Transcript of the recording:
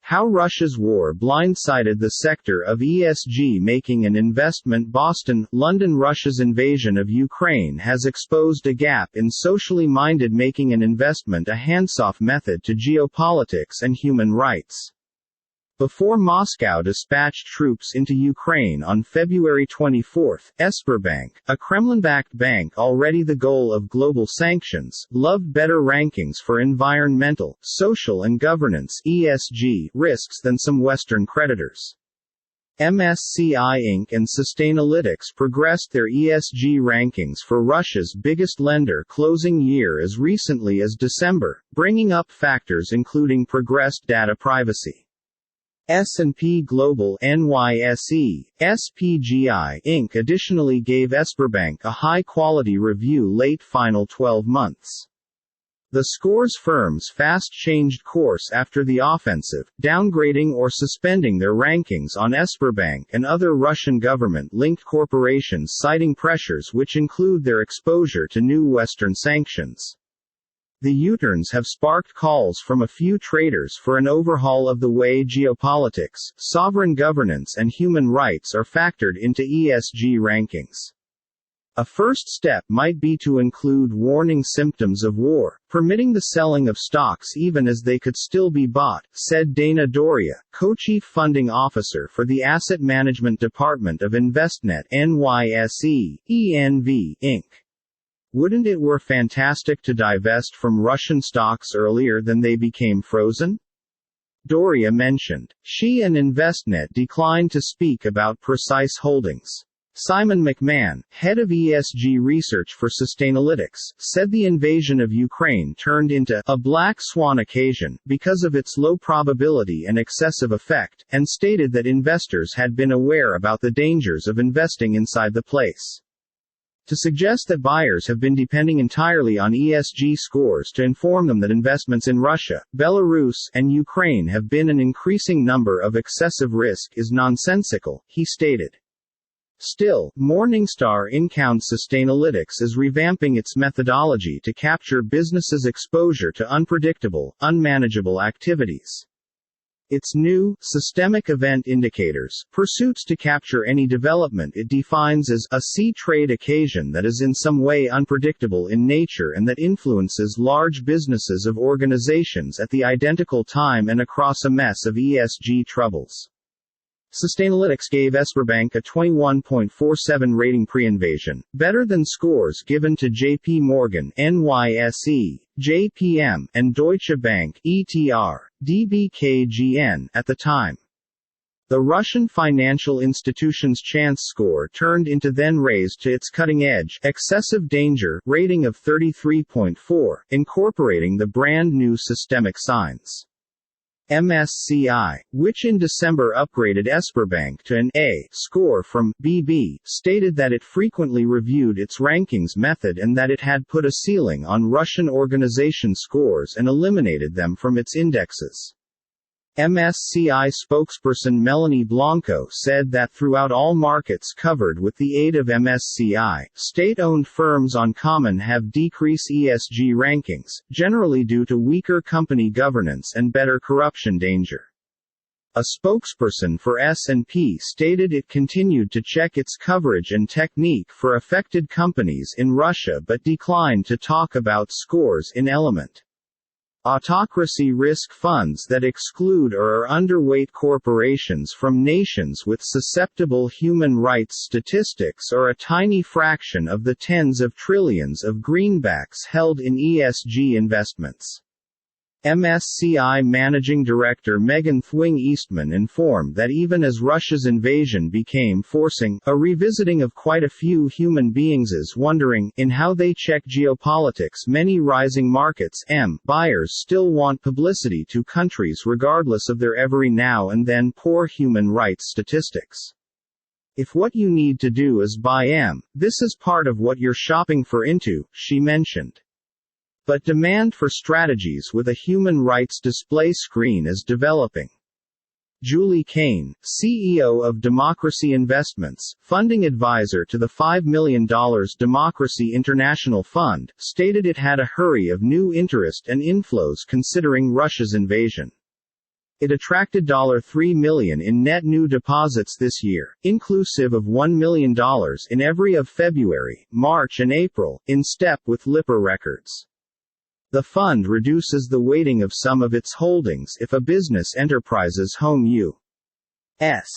How Russia's war blindsided the sector of ESG making an investment. Boston, London. Russia's invasion of Ukraine has exposed a gap in socially minded making an investment a hands-off method to geopolitics and human rights. Before Moscow dispatched troops into Ukraine on February 24, Sberbank, a Kremlin-backed bank already the goal of global sanctions, loved better rankings for environmental, social and governance (ESG) risks than some Western creditors. MSCI Inc. and Sustainalytics progressed their ESG rankings for Russia's biggest lender closing year as recently as December, bringing up factors including progressed data privacy. S&P Global NYSE, SPGI Inc. additionally gave Sberbank a high-quality review late final 12 months. The scores firms fast changed course after the offensive, downgrading or suspending their rankings on Sberbank and other Russian government-linked corporations citing pressures which include their exposure to new Western sanctions. The U-turns have sparked calls from a few traders for an overhaul of the way geopolitics, sovereign governance and human rights are factored into ESG rankings. A first step might be to include warning symptoms of war, permitting the selling of stocks even as they could still be bought, said Dana Doria, co-chief funding officer for the Asset Management Department of Investnet NYSE, ENV, Inc. Wouldn't it were fantastic to divest from Russian stocks earlier than they became frozen? Doria mentioned. She and Investnet declined to speak about precise holdings. Simon McMahon, head of ESG research for Sustainalytics, said the invasion of Ukraine turned into a black swan occasion because of its low probability and excessive effect, and stated that investors had been aware about the dangers of investing inside the place. To suggest that buyers have been depending entirely on ESG scores to inform them that investments in Russia, Belarus, and Ukraine have been an increasing number of excessive risk is nonsensical, he stated. Still, Morningstar Incounts Sustainalytics is revamping its methodology to capture businesses' exposure to unpredictable, unmanageable activities. Its new, systemic event indicators, pursuits to capture any development it defines as a sea trade occasion that is in some way unpredictable in nature and that influences large businesses of organizations at the identical time and across a mess of ESG troubles. Sustainalytics gave Sberbank a 21.47 rating pre-invasion, better than scores given to JP Morgan, NYSE, JPM, and Deutsche Bank, ETR, DBKGN, at the time. The Russian financial institution's chance score turned into then raised to its cutting-edge, excessive danger, rating of 33.4, incorporating the brand-new systemic signs. MSCI, which in December upgraded Sberbank to an A score from BB, stated that it frequently reviewed its rankings method and that it had put a ceiling on Russian organization scores and eliminated them from its indexes. MSCI spokesperson Melanie Blanco said that throughout all markets covered with the aid of MSCI, state-owned firms on common have decreased ESG rankings, generally due to weaker company governance and better corruption danger. A spokesperson for S&P stated it continued to check its coverage and technique for affected companies in Russia but declined to talk about scores in Element. Autocracy risk funds that exclude or are underweight corporations from nations with susceptible human rights statistics are a tiny fraction of the tens of trillions of greenbacks held in ESG investments. MSCI Managing Director Megan Thwing Eastman informed that even as Russia's invasion became forcing a revisiting of quite a few human beings is wondering in how they check geopolitics. Many rising markets buyers still want publicity to countries regardless of their every now and then poor human rights statistics. If what you need to do is buy this is part of what you're shopping for into, she mentioned. But demand for strategies with a human rights display screen is developing. Julie Kane, CEO of Democracy Investments, funding advisor to the $5 million Democracy International Fund, stated it had a hurry of new interest and inflows considering Russia's invasion. It attracted $3 million in net new deposits this year, inclusive of $1 million in every of February, March and April, in step with Lipper records. The fund reduces the weighting of some of its holdings if a business enterprise's home U.S.